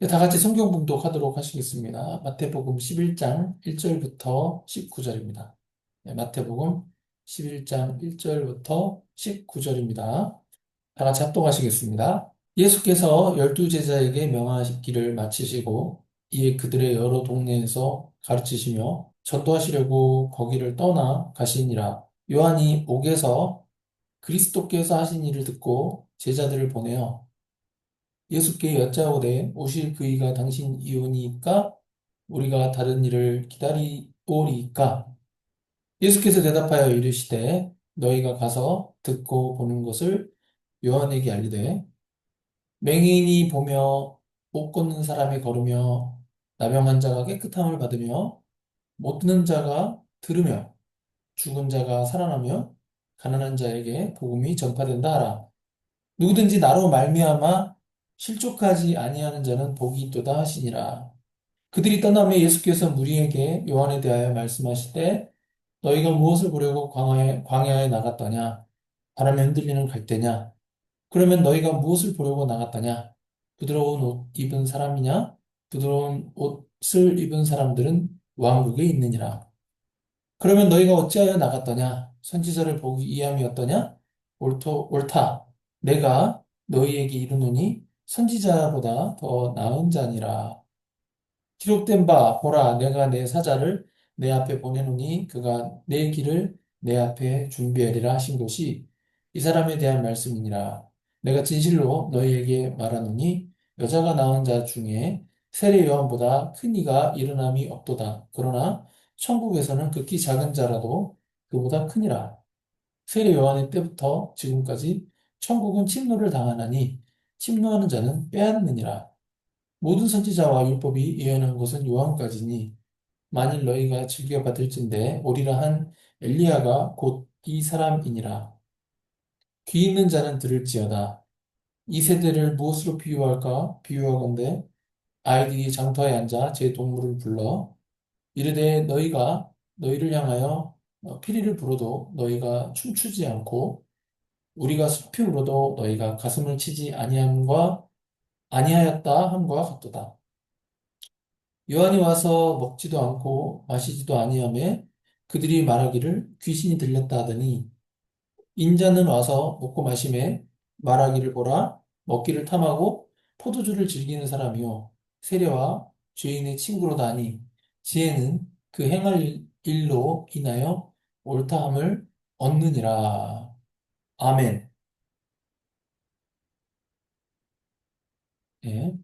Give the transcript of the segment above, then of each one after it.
다 같이 성경 봉독하도록 하시겠습니다. 마태복음 11장 1절부터 19절입니다. 마태복음 11장 1절부터 19절입니다. 다 같이 합독하시겠습니다. 예수께서 12제자에게 명하시기를 마치시고 이에 그들의 여러 동네에서 가르치시며 전도하시려고 거기를 떠나 가시니라. 요한이 옥에서 그리스도께서 하신 일을 듣고 제자들을 보내어 예수께 여짜오되 오실 그이가 당신 이오니이까 우리가 다른 일을 기다리오리이까. 예수께서 대답하여 이르시되 너희가 가서 듣고 보는 것을 요한에게 알리되 맹인이 보며 못 걷는 사람이 걸으며 나병 환자가 깨끗함을 받으며 못 듣는 자가 들으며 죽은 자가 살아나며 가난한 자에게 복음이 전파된다 하라. 누구든지 나로 말미암아 실족하지 아니하는 자는 복이 있도다 하시니라. 그들이 떠나며 예수께서 무리에게 요한에 대하여 말씀하시되 너희가 무엇을 보려고 광야에 나갔더냐? 바람에 흔들리는 갈대냐? 그러면 너희가 무엇을 보려고 나갔더냐? 부드러운 옷 입은 사람이냐? 부드러운 옷을 입은 사람들은 왕국에 있느니라. 그러면 너희가 어찌하여 나갔더냐? 선지자를 보기 위함이었더냐? 옳다. 내가 너희에게 이르노니 선지자보다 더 나은 자니라. 기록된 바 보라 내가 내 사자를 내 앞에 보내노니 그가 내 길을 내 앞에 준비하리라 하신 것이 이 사람에 대한 말씀이니라. 내가 진실로 너희에게 말하노니 여자가 낳은 자 중에 세례 요한보다 큰 이가 일어남이 없도다. 그러나 천국에서는 극히 작은 자라도 그보다 크니라. 세례 요한의 때부터 지금까지 천국은 침노를 당하나니 침노하는 자는 빼앗느니라. 모든 선지자와 율법이 예언한 것은 요한까지니 만일 너희가 즐겨 받을진대 오리라 한 엘리야가 곧 이 사람이니라. 귀 있는 자는 들을지어다. 이 세대를 무엇으로 비유할까? 비유하건대 아이들이 장터에 앉아 제 동물을 불러 이르되 너희가 너희를 향하여 피리를 불어도 너희가 춤추지 않고 우리가 숲이 울어도 너희가 가슴을 치지 아니하였다 함과 같도다. 요한이 와서 먹지도 않고 마시지도 아니하며 그들이 말하기를 귀신이 들렸다 하더니 인자는 와서 먹고 마시매 말하기를 보라 먹기를 탐하고 포도주를 즐기는 사람이요 세례와 죄인의 친구로다 하니 지혜는 그 행할 일로 인하여 옳다함을 얻느니라. 아멘. 예,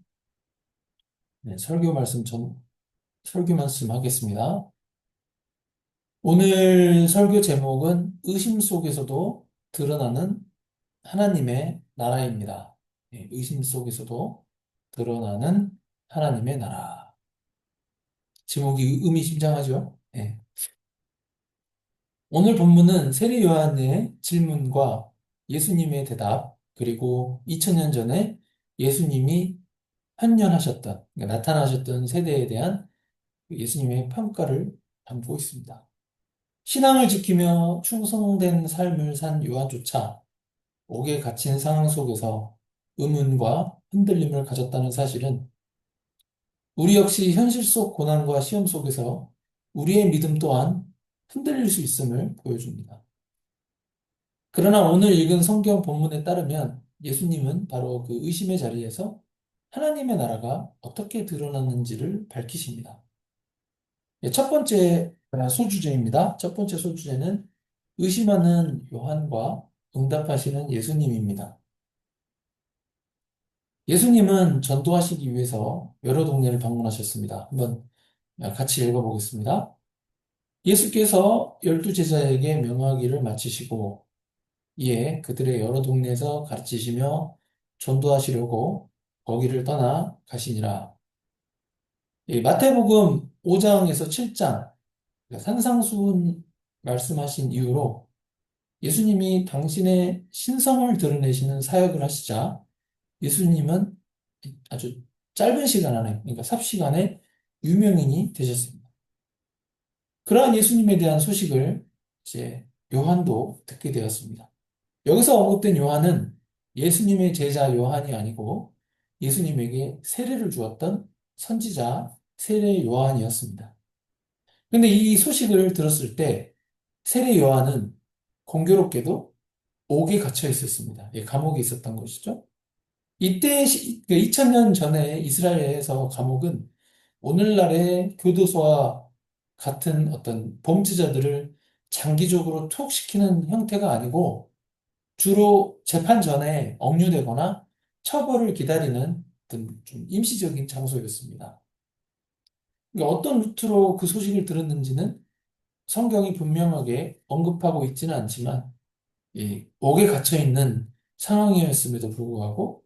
네, 설교 말씀 하겠습니다. 오늘 설교 제목은 의심 속에서도 드러나는 하나님의 나라입니다. 예, 의심 속에서도 드러나는 하나님의 나라. 제목이 의미심장하죠? 예. 오늘 본문은 세례 요한의 질문과 예수님의 대답, 그리고 2000년 전에 예수님이 현현하셨던, 그러니까 나타나셨던 세대에 대한 예수님의 평가를 담고 있습니다. 신앙을 지키며 충성된 삶을 산 요한조차 옥에 갇힌 상황 속에서 의문과 흔들림을 가졌다는 사실은 우리 역시 현실 속 고난과 시험 속에서 우리의 믿음 또한 흔들릴 수 있음을 보여줍니다. 그러나 오늘 읽은 성경 본문에 따르면 예수님은 바로 그 의심의 자리에서 하나님의 나라가 어떻게 드러났는지를 밝히십니다. 첫 번째 소주제입니다. 첫 번째 소주제는 의심하는 요한과 응답하시는 예수님입니다. 예수님은 전도하시기 위해서 여러 동네를 방문하셨습니다. 한번 같이 읽어보겠습니다. 예수께서 12제자에게 명하기를 마치시고 이에 그들의 여러 동네에서 가르치시며 전도하시려고 거기를 떠나 가시니라. 이 마태복음 5장에서 7장 산상수훈 말씀하신 이후로 예수님이 당신의 신성을 드러내시는 사역을 하시자 예수님은 아주 짧은 시간 안에, 그러니까 삽시간에 유명인이 되셨습니다. 그러한 예수님에 대한 소식을 이제 요한도 듣게 되었습니다. 여기서 언급된 요한은 예수님의 제자 요한이 아니고 예수님에게 세례를 주었던 선지자 세례 요한이었습니다. 근데 이 소식을 들었을 때 세례 요한은 공교롭게도 옥에 갇혀 있었습니다. 예, 감옥에 있었던 것이죠. 이때 2000년 전에 이스라엘에서 감옥은 오늘날의 교도소와 같은 어떤 범죄자들을 장기적으로 투옥시키는 형태가 아니고 주로 재판 전에 억류되거나 처벌을 기다리는 어떤 좀 임시적인 장소였습니다. 그러니까 어떤 루트로 그 소식을 들었는지는 성경이 분명하게 언급하고 있지는 않지만 이 옥에 갇혀 있는 상황이었음에도 불구하고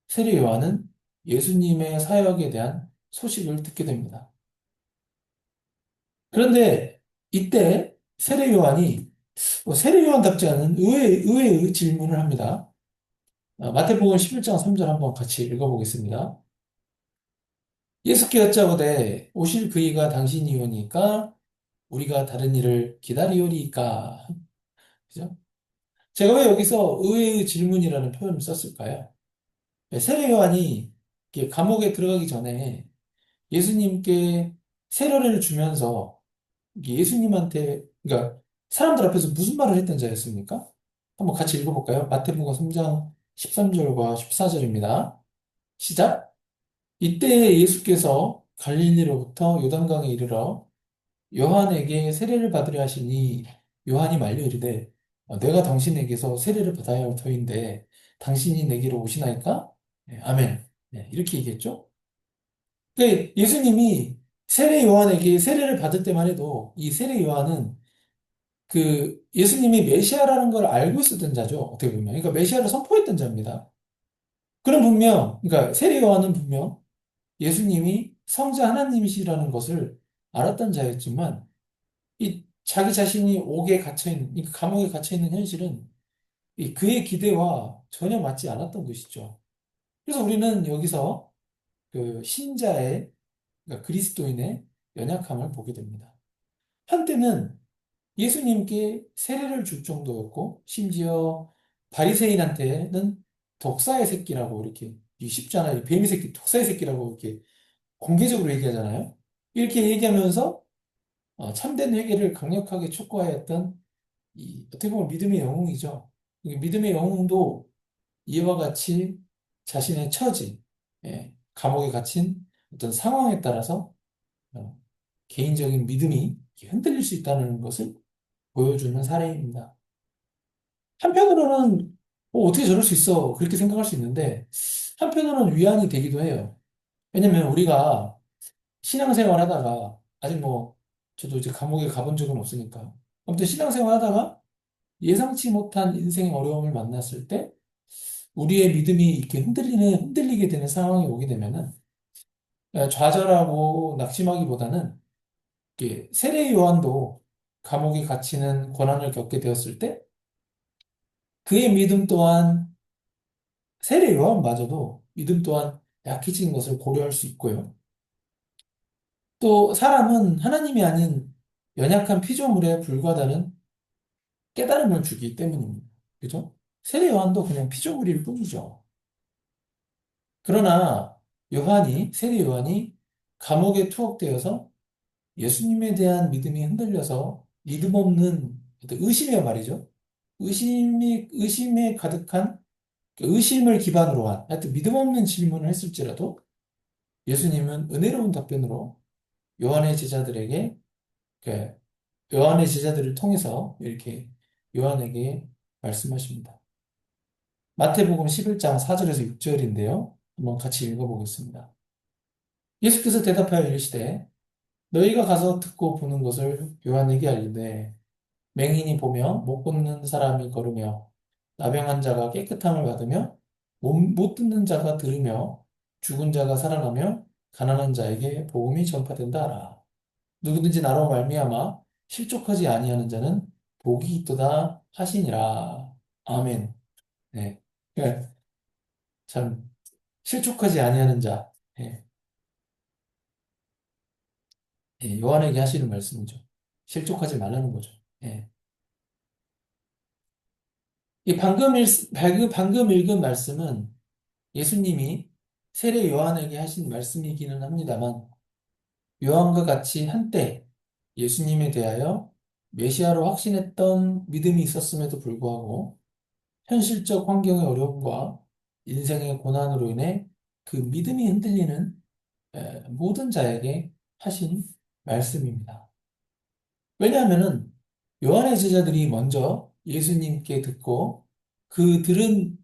세례 요한은 예수님의 사역에 대한 소식을 듣게 됩니다. 그런데 이때 세례 요한이 세례 요한답지 않은 의외의 질문을 합니다. 마태복음 11장 3절 한번 같이 읽어보겠습니다. 예수께 여짜오되 오실 그이가 당신이오니까 우리가 다른 일을 기다리오리이까. 그죠? 제가 왜 여기서 의외의 질문이라는 표현을 썼을까요? 세례 요한이 이렇게 감옥에 들어가기 전에 예수님께 세례를 주면서 예수님한테, 그러니까 사람들 앞에서 무슨 말을 했던 자였습니까? 한번 같이 읽어볼까요? 마태복음 3장 13절과 14절입니다. 시작. 이때 예수께서 갈릴리로부터 요단강에 이르러 요한에게 세례를 받으려 하시니 요한이 말려 이르되 내가 당신에게서 세례를 받아야 할 터인데 당신이 내게로 오시나이까? 네, 아멘. 네, 이렇게 얘기했죠. 그러니까 예수님이 세례 요한에게 세례를 받을 때만 해도 이 세례 요한은 그 예수님이 메시아라는 걸 알고 있었던 자죠. 어떻게 보면. 그러니까 메시아를 선포했던 자입니다. 그럼 분명, 그러니까 세례 요한은 분명 예수님이 성자 하나님이시라는 것을 알았던 자였지만 이 자기 자신이 옥에 갇혀 있는, 이 감옥에 갇혀 있는 현실은 이 그의 기대와 전혀 맞지 않았던 것이죠. 그래서 우리는 여기서 그 신자의, 그러니까 그리스도인의 연약함을 보게 됩니다. 한때는 예수님께 세례를 줄 정도였고, 심지어 바리새인한테는 독사의 새끼라고 이렇게, 이 쉽잖아요. 뱀의 새끼, 독사의 새끼라고 이렇게 공개적으로 얘기하잖아요. 이렇게 얘기하면서 참된 회개를 강력하게 촉구하였던 이 어떻게 보면 믿음의 영웅이죠. 이 믿음의 영웅도 이와 같이 자신의 처지, 예, 감옥에 갇힌 어떤 상황에 따라서 어, 개인적인 믿음이 흔들릴 수 있다는 것을 보여주는 사례입니다. 한편으로는 어떻게 저럴 수 있어? 그렇게 생각할 수 있는데 한편으로는 위안이 되기도 해요. 왜냐면 우리가 신앙생활 하다가 아직 뭐 저도 이제 감옥에 가본 적은 없으니까 아무튼 신앙생활 하다가 예상치 못한 인생의 어려움을 만났을 때 우리의 믿음이 이렇게 흔들리게 되는 상황이 오게 되면은 좌절하고 낙심하기보다는 이렇게 세례 요한도 감옥에 갇히는 고난을 겪게 되었을 때 그의 믿음 또한 세례 요한마저도 믿음 또한 약해진 것을 고려할 수 있고요. 또 사람은 하나님이 아닌 연약한 피조물에 불과하다는 깨달음을 주기 때문입니다. 그죠? 세례 요한도 그냥 피조물일 뿐이죠. 그러나 세례 요한이 감옥에 투옥되어서 예수님에 대한 믿음이 흔들려서 믿음 없는 어떤 의심이야 말이죠. 의심에 가득한 그 의심을 기반으로 한 하여튼 믿음 없는 질문을 했을지라도 예수님은 은혜로운 답변으로 요한의 제자들에게 그 요한의 제자들을 통해서 이렇게 요한에게 말씀하십니다. 마태복음 11장 4절에서 6절인데요. 한번 같이 읽어보겠습니다. 예수께서 대답하여 이르시되 너희가 가서 듣고 보는 것을 요한에게 알리되 맹인이 보며 못 걷는 사람이 걸으며 나병한 자가 깨끗함을 받으며 못 듣는 자가 들으며 죽은 자가 살아나며 가난한 자에게 복음이 전파된다 하라. 누구든지 나로 말미암아 실족하지 아니하는 자는 복이 있도다 하시니라. 아멘. 네. 그러니까 참 실족하지 아니하는 자. 예. 예, 요한에게 하시는 말씀이죠. 실족하지 말라는 거죠. 예. 이 방금 읽은 말씀은 예수님이 세례 요한에게 하신 말씀이기는 합니다만 요한과 같이 한때 예수님에 대하여 메시아로 확신했던 믿음이 있었음에도 불구하고 현실적 환경의 어려움과 인생의 고난으로 인해 그 믿음이 흔들리는 모든 자에게 하신 말씀입니다. 왜냐하면은 요한의 제자들이 먼저 예수님께 듣고 그 들은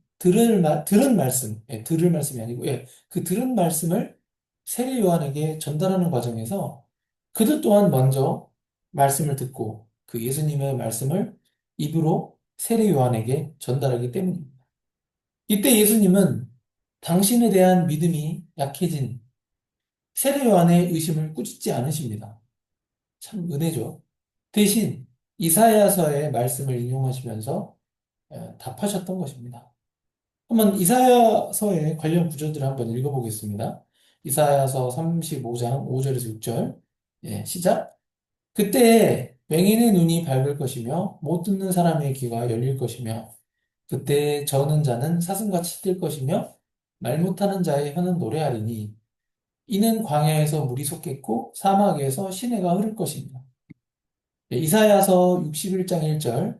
말씀, 들을 말씀이 아니고, 그 들은 말씀을 세례 요한에게 전달하는 과정에서 그들 또한 먼저 말씀을 듣고 그 예수님의 말씀을 입으로 세례 요한에게 전달하기 때문입니다. 이때 예수님은 당신에 대한 믿음이 약해진 세례 요한의 의심을 꾸짖지 않으십니다. 참 은혜죠. 대신 이사야서의 말씀을 인용하시면서 답하셨던 것입니다. 한번 이사야서의 관련 구절들을 한번 읽어보겠습니다. 이사야서 35장 5절에서 6절. 시작. 그때 맹인의 눈이 밝을 것이며 못 듣는 사람의 귀가 열릴 것이며 그때 저는 자는 사슴같이 뛸 것이며 말 못하는 자의 혀는 노래하리니 이는 광야에서 물이 솟겠고 사막에서 시내가 흐를 것입니다. 이사야서 61장 1절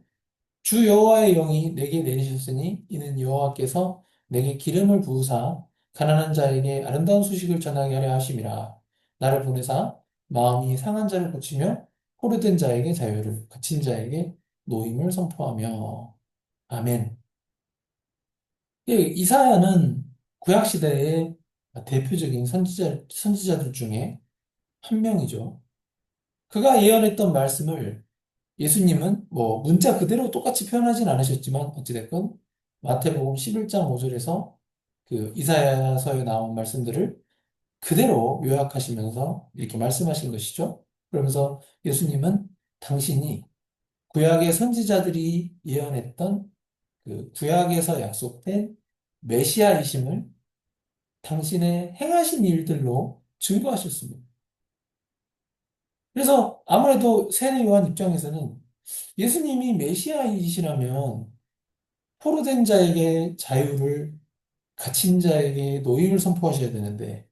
주 여호와의 영이 내게 내리셨으니 이는 여호와께서 내게 기름을 부으사 가난한 자에게 아름다운 소식을 전하게 하려 하심이라. 나를 보내사 마음이 상한 자를 고치며 포로된 자에게 자유를 갇힌 자에게 노임을 선포하며. 아멘. 이사야는 구약 시대의 대표적인 선지자들 중에 한 명이죠. 그가 예언했던 말씀을 예수님은 뭐 문자 그대로 똑같이 표현하진 않으셨지만 어찌됐건 마태복음 11장 5절에서 그 이사야서에 나온 말씀들을 그대로 요약하시면서 이렇게 말씀하신 것이죠. 그러면서 예수님은 당신이 구약의 선지자들이 예언했던 그 구약에서 약속된 메시아이심을 당신의 행하신 일들로 증거하셨습니다. 그래서 아무래도 세례 요한 입장에서는 예수님이 메시아이시라면 포로된 자에게 자유를, 갇힌 자에게 노임을 선포하셔야 되는데,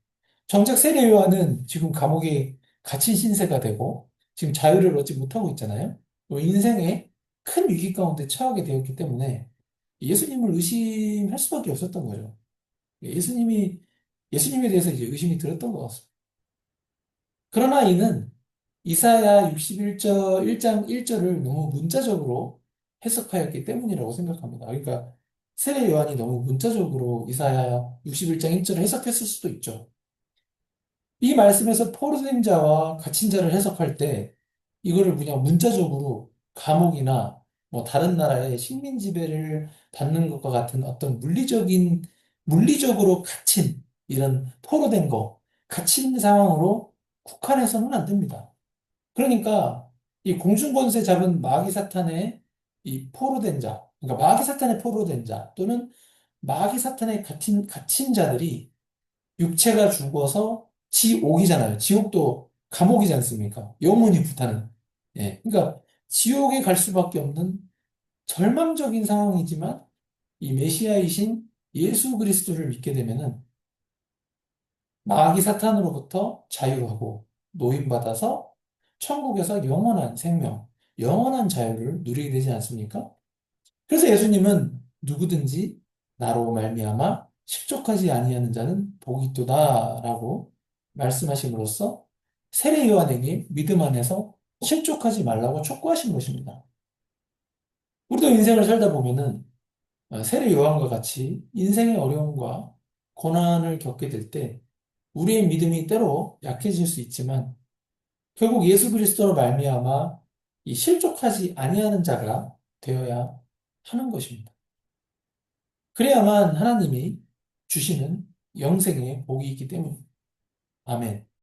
정작 세례 요한은 지금 감옥에 갇힌 신세가 되고, 지금 자유를 얻지 못하고 있잖아요. 인생의 큰 위기 가운데 처하게 되었기 때문에 예수님을 의심할 수밖에 없었던 거죠. 예수님이, 예수님에 대해서 이제 의심이 들었던 것 같습니다. 그러나 이는 이사야 61절, 1장 1절을 너무 문자적으로 해석하였기 때문이라고 생각합니다. 그러니까 세례 요한이 너무 문자적으로 이사야 61장 1절을 해석했을 수도 있죠. 이 말씀에서 포로된 자와 갇힌 자를 해석할 때 이거를 그냥 문자적으로 감옥이나 뭐 다른 나라의 식민 지배를 받는 것과 같은 어떤 물리적으로 갇힌 이런 포로된 거, 갇힌 상황으로 국한해서는 안 됩니다. 그러니까 이 공중권세 잡은 마귀 사탄의 이 포로된 자, 그러니까 마귀 사탄의 포로된 자 또는 마귀 사탄의 갇힌 자들이 육체가 죽어서 지옥이잖아요. 지옥도 감옥이지 않습니까? 영원히 불타는. 그러니까 지옥에 갈 수밖에 없는 절망적인 상황이지만 이 메시아이신 예수 그리스도를 믿게 되면은 마귀 사탄으로부터 자유하고 노임받아서 천국에서 영원한 생명, 영원한 자유를 누리게 되지 않습니까? 그래서 예수님은 누구든지 나로 말미암아 실족하지 아니하는 자는 복이 있도다라고 말씀하심으로써 세례 요한에게 믿음 안에서 실족하지 말라고 촉구하신 것입니다. 우리도 인생을 살다 보면은 세례 요한과 같이 인생의 어려움과 고난을 겪게 될 때 우리의 믿음이 때로 약해질 수 있지만 결국 예수 그리스도로 말미암아 이 실족하지 아니하는 자가 되어야 하는 것입니다. 그래야만 하나님이 주시는 영생의 복이 있기 때문입니다. 아멘.